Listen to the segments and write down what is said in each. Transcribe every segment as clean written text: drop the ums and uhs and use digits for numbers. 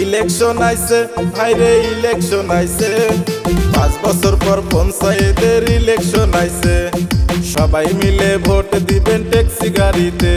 election আইছে ভাইরে election আইছে 5 বছর পর পঞ্চায়েতের ইলেকশন আইছে সবাই মিলে ভোট দিবেন ট্যাক্সি গাড়িতে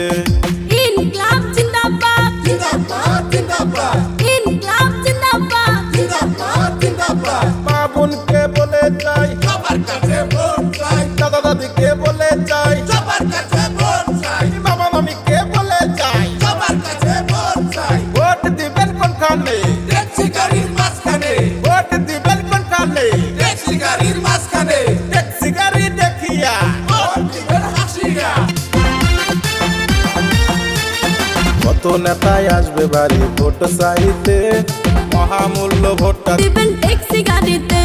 ইনকলাব জিন্দাবাদ জিন্দাবাদ জিন্দাবাদ ইনকলাব জিন্দাবাদ জিন্দাবাদ জিন্দাবাদ মা বোনকে বলে যাই সবার কাছে ভোট চাই দাদা দাদিকে বলে যাই সবার কাছে ভোট চাই মামা মামিকে বলে যাই সবার কাছে ভোট চাই ভোট দিবেন কোনখানে ট্যাক্সি গাড়ির মাঝখানে ভোট দিবেন কোনখানে ট্যাক্সি গাড়ির মাঝখানে ট্যাক্সি গাড়ি দেখিয়া ভোট দিবেন হাসিয়া কত নেতায় আসবে বাড়ি ভোট চাইতে মহামূল্য ভোটটা দিবেন ট্যাক্সি গাড়িতে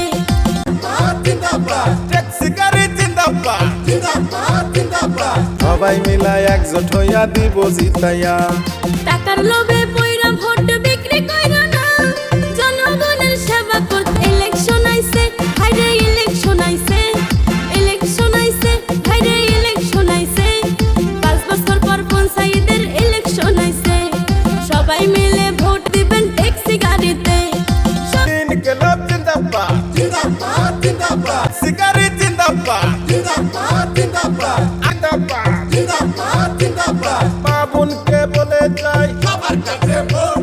জিন্দাবাদ ট্যাক্সি গাড়ি জিন্দাবাদ জিন্দাবাদ জিন্দাবাদ সবাই মিলায় একজোট হইয়া দিব জিতাইয়া টাকার লোভে পয়রা ভোট বিক্রি কইরা না জনগণের সেবা করতে ইলেকশন আইছে হাইরে ইলেকশন আইছে ইলেকশন আইছে হাইরে ইলেকশন আইছে 5 বছর পর পঞ্চায়েতের ইলেকশন আইছে সবাই মিলে ভোট দিবেন ট্যাক্সি গাড়িতে ইনকলাব জিন্দাবাদ জিন্দাবাদ জিন্দাবাদ সিগারি জিন্দাবাদ জিন্দাবাদ জিন্দাবাদ জিন্দাবাদ জিন্দাবাদ জিন্দাবাদ মা বোনকে বলে যাই সবার কাছে ভোট